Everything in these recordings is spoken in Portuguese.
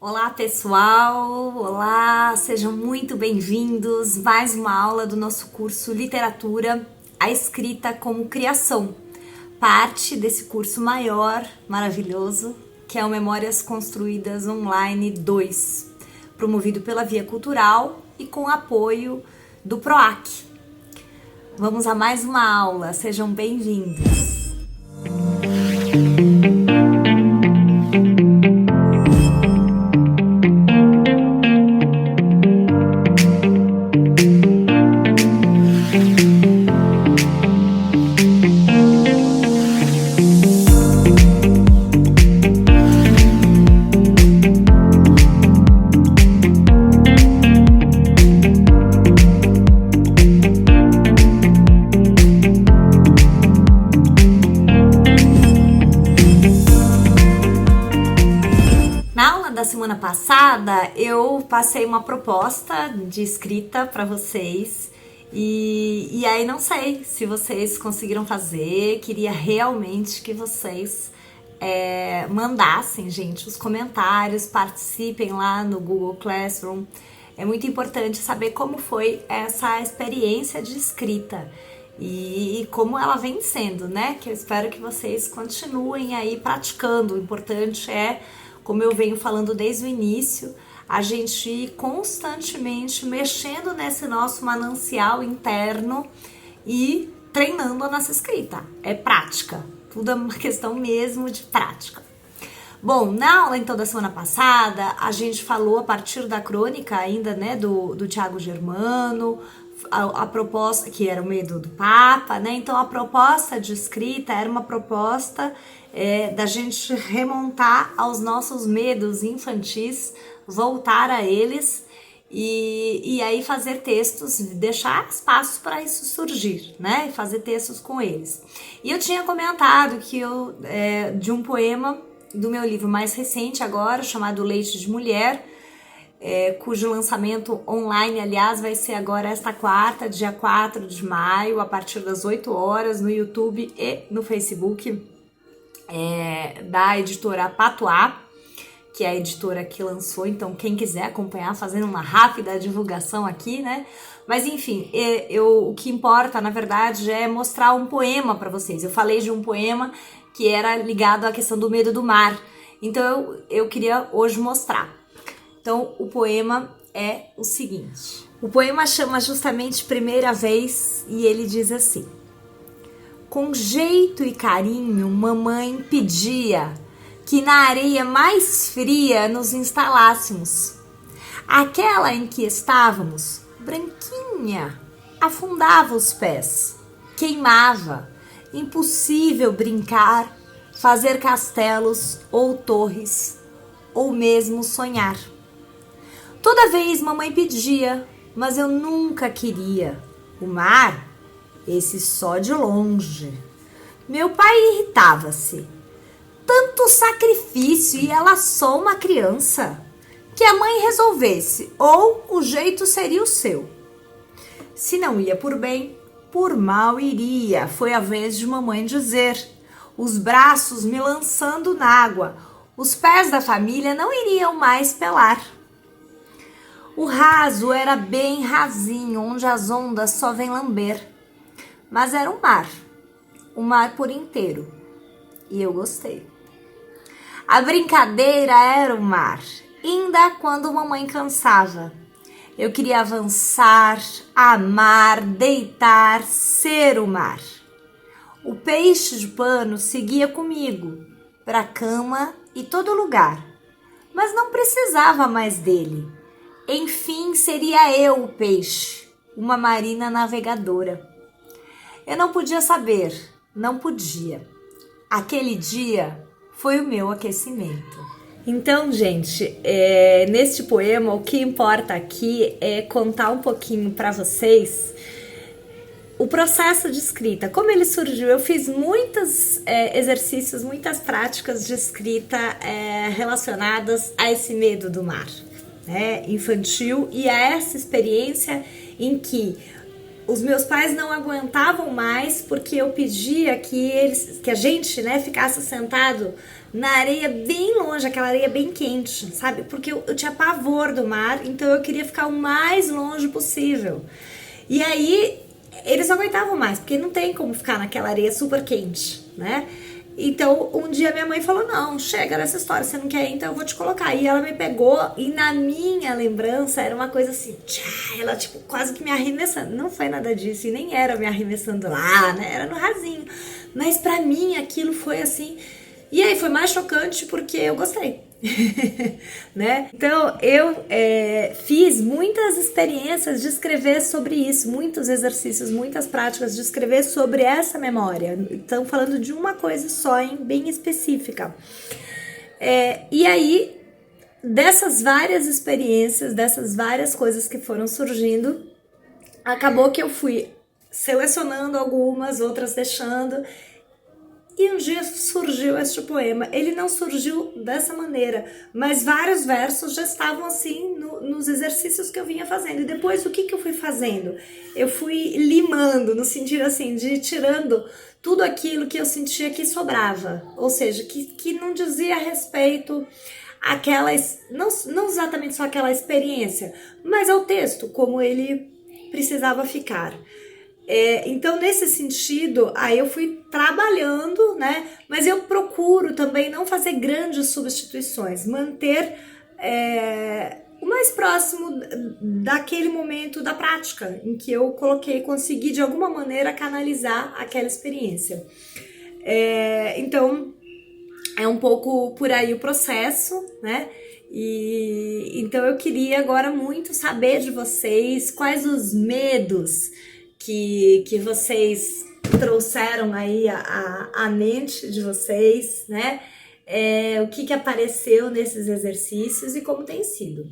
Olá pessoal, olá, sejam muito bem-vindos. Mais uma aula do nosso curso Literatura, a Escrita como Criação. Parte desse curso maior, maravilhoso, que é o Memórias Construídas Online 2, promovido pela Via Cultural e com apoio do PROAC. Vamos a mais uma aula, sejam bem-vindos. Da semana passada eu passei uma proposta de escrita para vocês e aí não sei se vocês conseguiram fazer. Queria realmente que vocês mandassem, gente, os comentários, participem lá no Google Classroom. É muito importante saber como foi essa experiência de escrita e como ela vem sendo, né? Que eu espero que vocês continuem aí praticando. O importante é, como eu venho falando desde o início, a gente ir constantemente mexendo nesse nosso manancial interno e treinando a nossa escrita. É prática, tudo é uma questão mesmo de prática. Bom, na aula então da semana passada, a gente falou a partir da crônica ainda, né, do Tiago Germano, a proposta, que era o medo do Papa, né? Então a proposta de escrita era uma proposta da gente remontar aos nossos medos infantis, voltar a eles e aí fazer textos, deixar espaços para isso surgir, né? E fazer textos com eles. E eu tinha comentado que de um poema do meu livro mais recente agora, chamado Leite de Mulher, cujo lançamento online, aliás, vai ser agora esta quarta, dia 4 de maio, a partir das 8 horas, no YouTube e no Facebook, da editora Patois, que é a editora que lançou. Então quem quiser acompanhar, fazendo uma rápida divulgação aqui, né? Mas enfim, o que importa, na verdade, é mostrar um poema para vocês. Eu falei de um poema que era ligado à questão do medo do mar, então eu queria hoje mostrar. Então, o poema é o seguinte. O poema chama justamente Primeira Vez e ele diz assim: com jeito e carinho, mamãe pedia que na areia mais fria nos instalássemos. Aquela em que estávamos, branquinha, afundava os pés, queimava, impossível brincar, fazer castelos ou torres, ou mesmo sonhar. Toda vez mamãe pedia, mas eu nunca queria. O mar, esse só de longe. Meu pai irritava-se. Tanto sacrifício e ela só uma criança. Que a mãe resolvesse, ou o jeito seria o seu. Se não ia por bem, por mal iria, foi a vez de mamãe dizer. Os braços me lançando na água, os pés da família não iriam mais pelar. O raso era bem rasinho, onde as ondas só vêm lamber. Mas era o mar por inteiro. E eu gostei. A brincadeira era o mar, ainda quando mamãe cansava. Eu queria avançar, amar, deitar, ser o mar. O peixe de pano seguia comigo, para a cama e todo lugar. Mas não precisava mais dele. Enfim, seria eu o peixe, uma marina navegadora. Eu não podia saber, não podia. Aquele dia foi o meu aquecimento. Então, gente, neste poema, o que importa aqui é contar um pouquinho para vocês o processo de escrita, como ele surgiu. Eu fiz muitos exercícios, muitas práticas de escrita relacionadas a esse medo do mar, infantil, e a essa experiência em que os meus pais não aguentavam mais porque eu pedia que a gente, ficasse sentado na areia bem longe, aquela areia bem quente, sabe? Porque eu tinha pavor do mar, então eu queria ficar o mais longe possível. E aí eles não aguentavam mais, porque não tem como ficar naquela areia super quente, né? Então, um dia minha mãe falou, não, chega dessa história, você não quer ir, então eu vou te colocar. E ela me pegou, e na minha lembrança era uma coisa assim, ela tipo quase que me arremessando. Não foi nada disso, e nem era me arremessando lá, né? Era no rasinho. Mas pra mim aquilo foi assim... E aí foi mais chocante porque eu gostei. Né? Então eu fiz muitas experiências de escrever sobre isso, muitos exercícios, muitas práticas de escrever sobre essa memória. Então falando de uma coisa só, hein, bem específica. E aí dessas várias experiências, dessas várias coisas que foram surgindo, acabou que eu fui selecionando algumas, outras deixando. E um dia surgiu este poema. Ele não surgiu dessa maneira, mas vários versos já estavam assim nos exercícios que eu vinha fazendo. E depois o que eu fui fazendo? Eu fui limando, no sentido assim, de tirando tudo aquilo que eu sentia que sobrava. Ou seja, que não dizia respeito àquela, não exatamente só aquela experiência, mas ao texto, como ele precisava ficar. Então, nesse sentido, aí eu fui trabalhando, né? Mas eu procuro também não fazer grandes substituições, manter o mais próximo daquele momento da prática, em que eu consegui de alguma maneira canalizar aquela experiência. Então, é um pouco por aí o processo, né? E então eu queria agora muito saber de vocês quais os medos que vocês trouxeram aí à mente de vocês, né? O que apareceu nesses exercícios e como tem sido.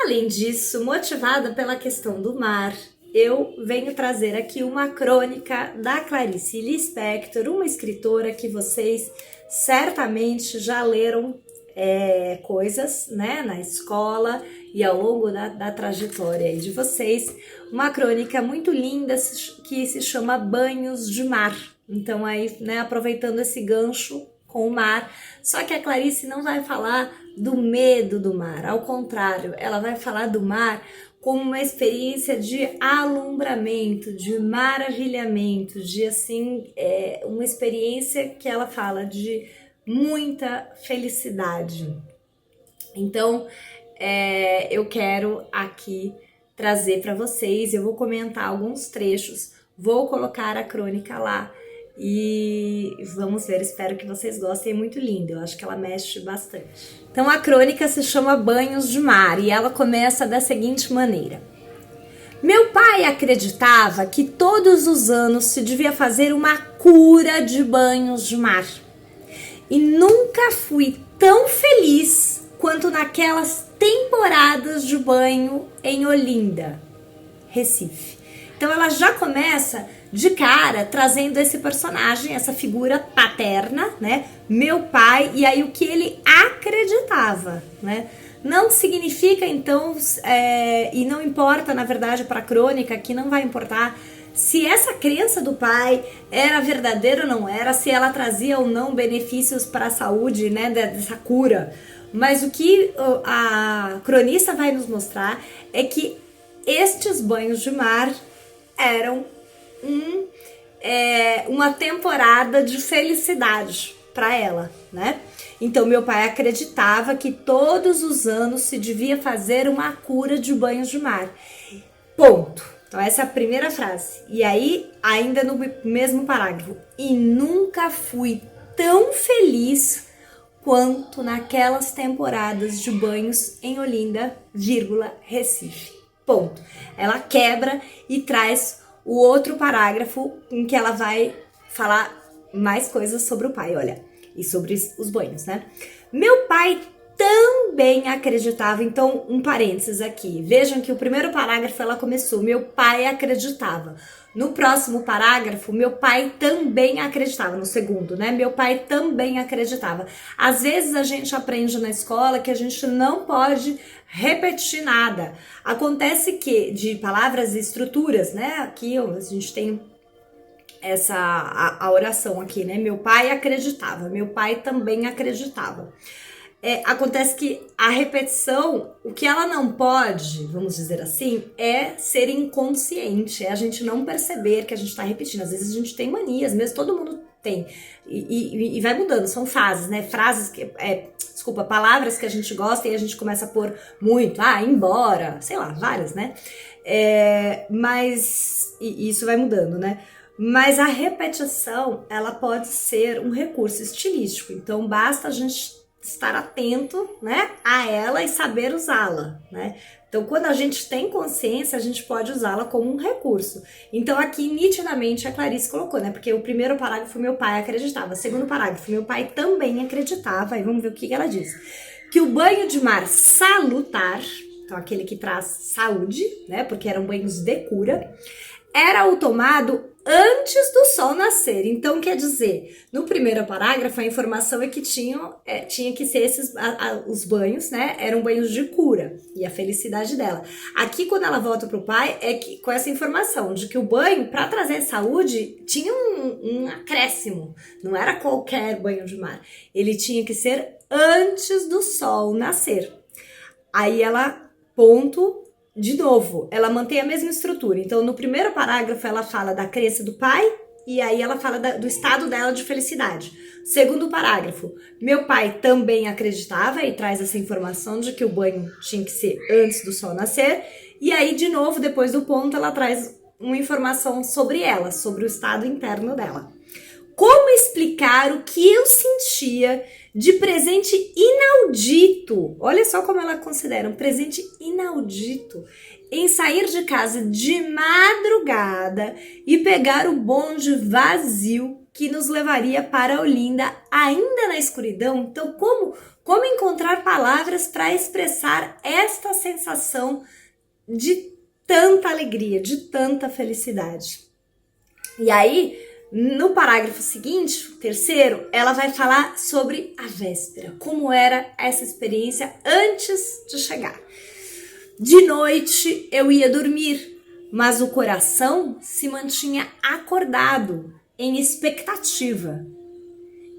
Além disso, motivada pela questão do mar, eu venho trazer aqui uma crônica da Clarice Lispector, uma escritora que vocês certamente já leram coisas, né, na escola e ao longo da trajetória aí de vocês, uma crônica muito linda que se chama Banhos de Mar. Então aí, né, aproveitando esse gancho com o mar, só que a Clarice não vai falar do medo do mar, ao contrário, ela vai falar do mar como uma experiência de alumbramento, de maravilhamento, de assim, uma experiência que ela fala de muita felicidade. Então, eu quero aqui trazer para vocês, eu vou comentar alguns trechos, vou colocar a crônica lá e vamos ver, espero que vocês gostem, é muito linda, eu acho que ela mexe bastante. Então a crônica se chama Banhos de Mar e ela começa da seguinte maneira: meu pai acreditava que todos os anos se devia fazer uma cura de banhos de mar. E nunca fui tão feliz quanto naquelas temporadas de banho em Olinda, Recife. Então ela já começa de cara trazendo esse personagem, essa figura paterna, né? Meu pai, e aí o que ele acreditava, né? Não significa então, e não importa na verdade para a crônica, que não vai importar se essa crença do pai era verdadeira ou não era, se ela trazia ou não benefícios para a saúde, né, dessa cura. Mas o que a cronista vai nos mostrar é que estes banhos de mar eram uma temporada de felicidade para ela, né? Então meu pai acreditava que todos os anos se devia fazer uma cura de banhos de mar. Ponto. Então essa é a primeira frase. E aí, ainda no mesmo parágrafo, e nunca fui tão feliz quanto naquelas temporadas de banhos em Olinda, Recife. Ponto. Ela quebra e traz o outro parágrafo em que ela vai falar mais coisas sobre o pai, olha, e sobre os banhos, né? Meu pai também acreditava, então um parênteses aqui, vejam que o primeiro parágrafo ela começou, meu pai acreditava. No próximo parágrafo, meu pai também acreditava, no segundo, né? Meu pai também acreditava. Às vezes a gente aprende na escola que a gente não pode repetir nada. Acontece que, de palavras e estruturas, né? Aqui a gente tem a oração aqui, né? Meu pai acreditava, meu pai também acreditava. Acontece que a repetição, o que ela não pode, vamos dizer assim, é ser inconsciente, é a gente não perceber que a gente está repetindo. Às vezes a gente tem manias, mesmo todo mundo tem, e vai mudando, são fases, né? Palavras que a gente gosta e a gente começa a pôr muito, embora, sei lá, várias, né? Mas isso vai mudando, né? Mas a repetição, ela pode ser um recurso estilístico, então basta a gente estar atento, né, a ela e saber usá-la, né? Então, quando a gente tem consciência, a gente pode usá-la como um recurso. Então, aqui, nitidamente, a Clarice colocou, né? Porque o primeiro parágrafo, meu pai acreditava. O segundo parágrafo, meu pai também acreditava. E vamos ver o que ela diz. Que o banho de mar salutar, então aquele que traz saúde, né? Porque eram banhos de cura, era o tomado antes do sol nascer. Então, quer dizer, no primeiro parágrafo, a informação é que tinha que ser os banhos, né? Eram banhos de cura e a felicidade dela. Aqui, quando ela volta pro pai, com essa informação de que o banho, para trazer saúde, tinha um acréscimo. Não era qualquer banho de mar. Ele tinha que ser antes do sol nascer. Aí ela, de novo, ela mantém a mesma estrutura. Então, no primeiro parágrafo, ela fala da crença do pai e aí ela fala do estado dela de felicidade. Segundo parágrafo, meu pai também acreditava e traz essa informação de que o banho tinha que ser antes do sol nascer. E aí, de novo, depois do ponto, ela traz uma informação sobre ela, sobre o estado interno dela. Como explicar o que eu sentia de presente inaudito? Olha só como ela considera um presente inaudito em sair de casa de madrugada e pegar o bonde vazio que nos levaria para Olinda ainda na escuridão. Então, como encontrar palavras para expressar esta sensação de tanta alegria, de tanta felicidade? E aí, no parágrafo seguinte, terceiro, ela vai falar sobre a véspera, como era essa experiência antes de chegar. De noite eu ia dormir, mas o coração se mantinha acordado, em expectativa.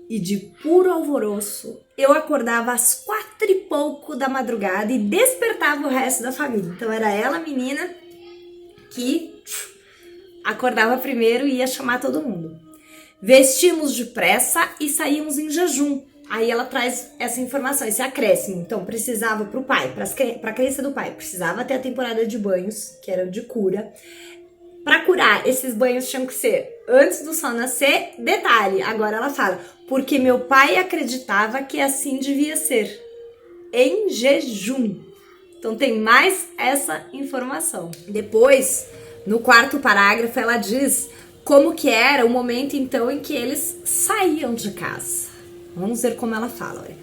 E de puro alvoroço, eu acordava às 4h pouco da madrugada e despertava o resto da família. Então era ela, menina, que acordava primeiro e ia chamar todo mundo. Vestimos depressa e saímos em jejum. Aí ela traz essa informação, esse acréscimo. Então precisava para o pai, para a crença do pai, precisava ter a temporada de banhos, que eram de cura. Para curar, esses banhos tinham que ser antes do sol nascer. Detalhe, agora ela fala, porque meu pai acreditava que assim devia ser, em jejum. Então tem mais essa informação. Depois, no quarto parágrafo, ela diz como que era o momento, então, em que eles saíam de casa. Vamos ver como ela fala, olha.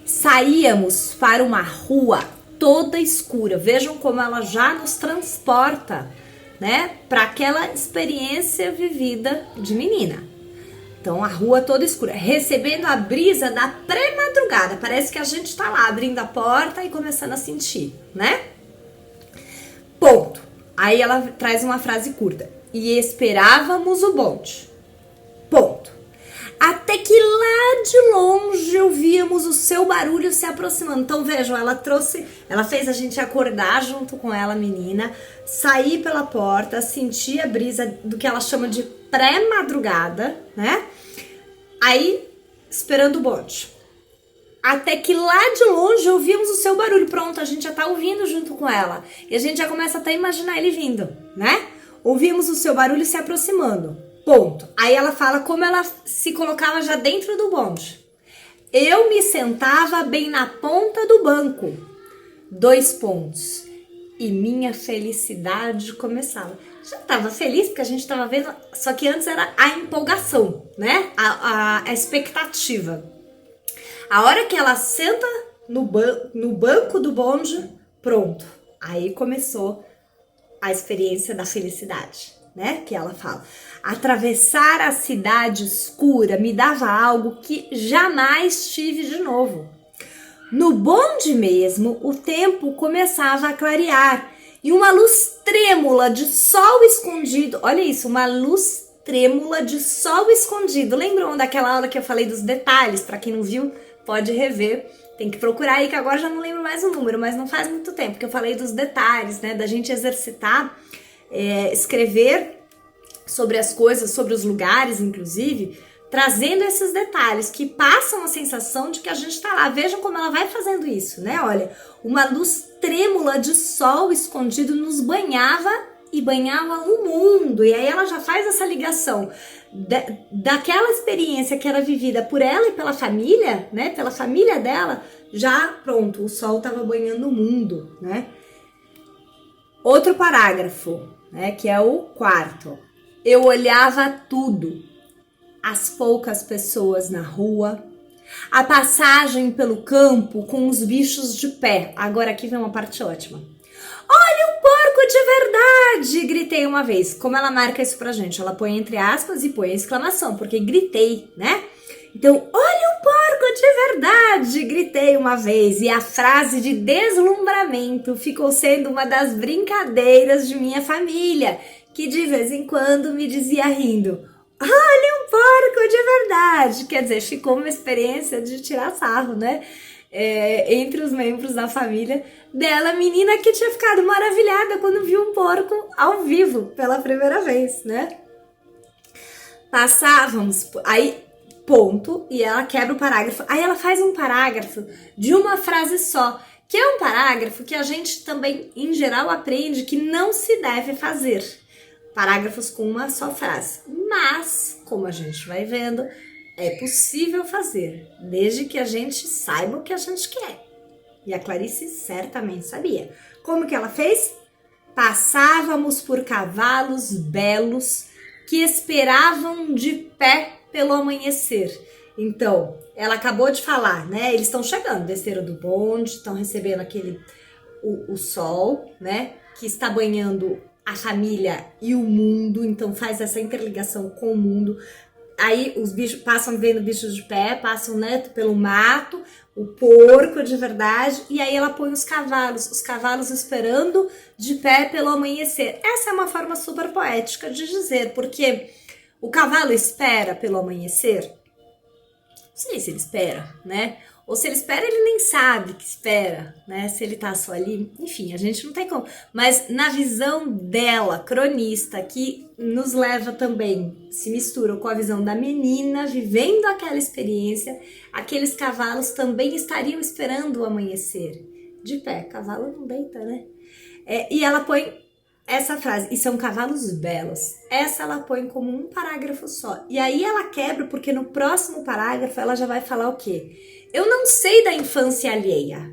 Saíamos para uma rua toda escura. Vejam como ela já nos transporta, né, para aquela experiência vivida de menina. Então, a rua toda escura, recebendo a brisa da pré-madrugada. Parece que a gente tá lá abrindo a porta e começando a sentir, né? Ponto. Aí ela traz uma frase curta. E esperávamos o bonde. Ponto. Até que lá de longe ouvíamos o seu barulho se aproximando. Então vejam, ela fez a gente acordar junto com ela, menina, sair pela porta, sentir a brisa do que ela chama de pré-madrugada, né? Aí, esperando o bonde. Até que lá de longe ouvimos o seu barulho. Pronto, a gente já tá ouvindo junto com ela. E a gente já começa até a imaginar ele vindo, né? Ouvimos o seu barulho se aproximando. Ponto. Aí ela fala como ela se colocava já dentro do bonde. Eu me sentava bem na ponta do banco. 2 pontos. E minha felicidade começava. Já estava feliz porque a gente estava vendo, só que antes era a empolgação, né? A expectativa. A hora que ela senta no banco do bonde, pronto. Aí começou a experiência da felicidade, né? Que ela fala. Atravessar a cidade escura me dava algo que jamais tive de novo. No bonde mesmo, o tempo começava a clarear e uma luz trêmula de sol escondido, olha isso, uma luz trêmula de sol escondido. Lembram daquela aula que eu falei dos detalhes? Para quem não viu, pode rever. Tem que procurar aí, que agora já não lembro mais o número, mas não faz muito tempo que eu falei dos detalhes, né? Da gente exercitar, escrever sobre as coisas, sobre os lugares, inclusive, trazendo esses detalhes que passam a sensação de que a gente tá lá. Vejam como ela vai fazendo isso, né? Olha, uma luz trêmula de sol escondido nos banhava e banhava o mundo. E aí ela já faz essa ligação daquela experiência que era vivida por ela e pela família, né? Pela família dela, já pronto, o sol estava banhando o mundo, né? Outro parágrafo, né? Que é o quarto. Eu olhava tudo, as poucas pessoas na rua, a passagem pelo campo com os bichos de pé. Agora aqui vem uma parte ótima. Olha um porco de verdade! Gritei uma vez. Como ela marca isso pra gente? Ela põe entre aspas e põe a exclamação, porque gritei, né? Então, olha um porco de verdade! Gritei uma vez. E a frase de deslumbramento ficou sendo uma das brincadeiras de minha família, que de vez em quando me dizia rindo: olha um porco de verdade! Quer dizer, ficou uma experiência de tirar sarro, né? Entre os membros da família dela, menina que tinha ficado maravilhada quando viu um porco ao vivo pela primeira vez, né? Passávamos, aí ponto, e ela quebra o parágrafo. Aí ela faz um parágrafo de uma frase só, que é um parágrafo que a gente também, em geral, aprende que não se deve fazer. Parágrafos com uma só frase. Mas, como a gente vai vendo, é possível fazer, desde que a gente saiba o que a gente quer. E a Clarice certamente sabia. Como que ela fez? Passávamos por cavalos belos que esperavam de pé pelo amanhecer. Então, ela acabou de falar, né? Eles estão chegando, desceram do bonde, estão recebendo o sol, né? Que está banhando a família e o mundo, então faz essa interligação com o mundo. Aí os bichos passam vendo bichos de pé, passam, né, pelo mato, o porco de verdade, e aí ela põe os cavalos esperando de pé pelo amanhecer. Essa é uma forma super poética de dizer, porque o cavalo espera pelo amanhecer. Não sei se ele espera, né? Ou se ele espera, ele nem sabe que espera, né? Se ele tá só ali, enfim, a gente não tem como. Mas na visão dela, cronista, que nos leva também, se mistura com a visão da menina, vivendo aquela experiência, aqueles cavalos também estariam esperando o amanhecer. De pé, cavalo não deita, né? E ela põe essa frase, e são cavalos belos. Essa ela põe como um parágrafo só. E aí ela quebra, porque no próximo parágrafo ela já vai falar o quê? Eu não sei da infância alheia.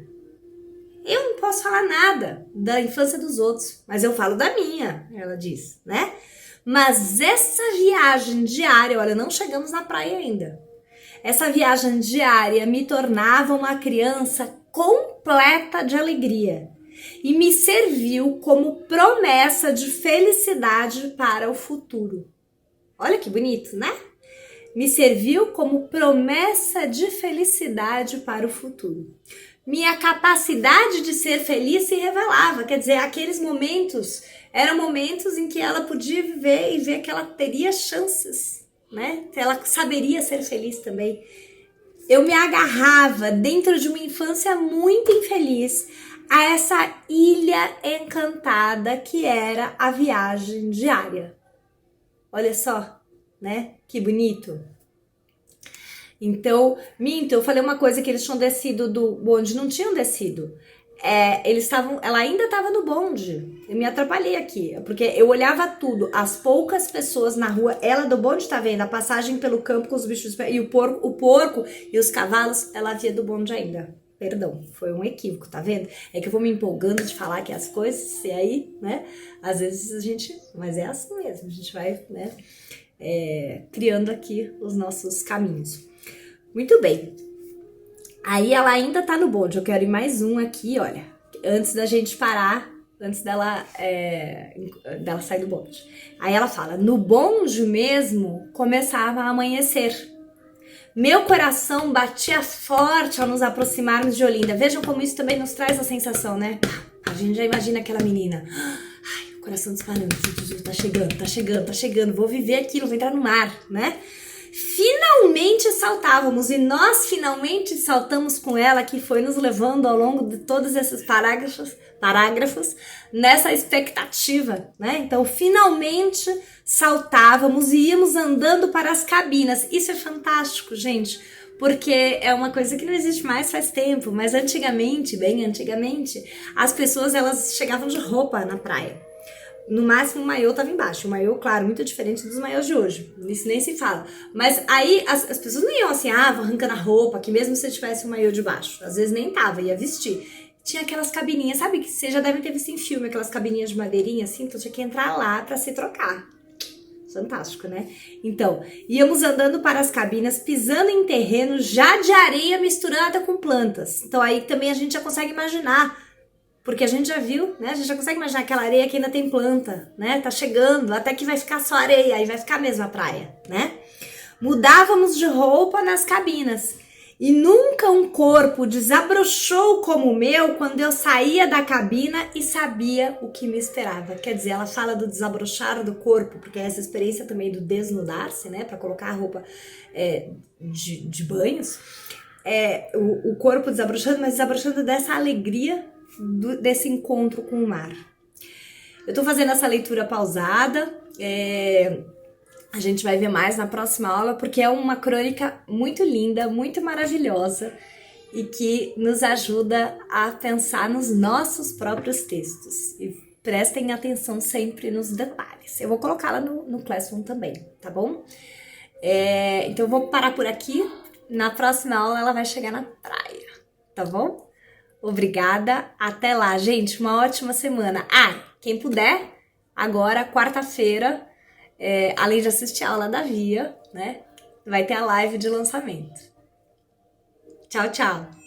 Eu não posso falar nada da infância dos outros, mas eu falo da minha, ela diz, né? Mas essa viagem diária, olha, não chegamos na praia ainda. Essa viagem diária me tornava uma criança completa de alegria e me serviu como promessa de felicidade para o futuro. Olha que bonito, né? Me serviu como promessa de felicidade para o futuro. Minha capacidade de ser feliz se revelava, quer dizer, aqueles momentos eram momentos em que ela podia viver e ver que ela teria chances, né? Ela saberia ser feliz também. Eu me agarrava dentro de uma infância muito infeliz a essa ilha encantada que era a viagem diária. Olha só, né? Que bonito. Então, eu falei uma coisa, que eles tinham descido do bonde, não tinham descido. Ela ainda estava no bonde. Eu me atrapalhei aqui, porque eu olhava tudo, as poucas pessoas na rua, ela do bonde tá vendo a passagem pelo campo com os bichos e o porco e os cavalos, ela via do bonde ainda. Perdão, foi um equívoco, tá vendo? É que eu vou me empolgando de falar que as coisas, e aí, né, às vezes a gente, mas é assim mesmo, a gente vai, né, criando aqui os nossos caminhos. Muito bem. Aí ela ainda tá no bonde, eu quero ir mais um aqui, olha, antes da gente parar, antes dela sair do bonde. Aí ela fala, no bonde mesmo começava a amanhecer. Meu coração batia forte ao nos aproximarmos de Olinda. Vejam como isso também nos traz a sensação, né? A gente já imagina aquela menina. Ai, coração disparando, tá chegando, tá chegando, tá chegando, vou viver aquilo, vou entrar no mar, né? Finalmente saltávamos, e nós finalmente saltamos com ela, que foi nos levando ao longo de todos esses parágrafos nessa expectativa, né? Então, finalmente saltávamos e íamos andando para as cabinas. Isso é fantástico, gente, porque é uma coisa que não existe mais faz tempo, mas antigamente, bem antigamente, as pessoas, elas chegavam de roupa na praia. No máximo o maiô tava embaixo. O maiô, claro, muito diferente dos maiôs de hoje. Isso nem se fala. Mas aí as pessoas não iam assim, vou arrancando a roupa, que mesmo se tivesse o maiô de baixo. Às vezes nem tava, ia vestir. Tinha aquelas cabininhas, sabe que vocês já devem ter visto em filme, aquelas cabininhas de madeirinha assim, então tinha que entrar lá pra se trocar. Fantástico, né? Então, íamos andando para as cabinas, pisando em terreno já de areia misturada com plantas. Então aí também a gente já consegue imaginar, porque a gente já viu, né? A gente já consegue imaginar aquela areia que ainda tem planta, né? Tá chegando, até que vai ficar só areia, aí vai ficar mesmo a praia, né? Mudávamos de roupa nas cabinas. E nunca um corpo desabrochou como o meu quando eu saía da cabina e sabia o que me esperava. Quer dizer, ela fala do desabrochar do corpo, porque é essa experiência também do desnudar-se, né? Pra colocar a roupa de banhos. O corpo desabrochando, mas desabrochando dessa alegria desse encontro com o mar. Eu tô fazendo essa leitura pausada, a gente vai ver mais na próxima aula, porque é uma crônica muito linda, muito maravilhosa e que nos ajuda a pensar nos nossos próprios textos. E prestem atenção sempre nos detalhes. Eu vou colocá-la no Classroom também, tá bom? Então eu vou parar por aqui. Na próxima aula ela vai chegar na praia, tá bom? Obrigada, até lá, gente, uma ótima semana. Quem puder, agora, quarta-feira, além de assistir a aula da Via, né, vai ter a live de lançamento. Tchau, tchau!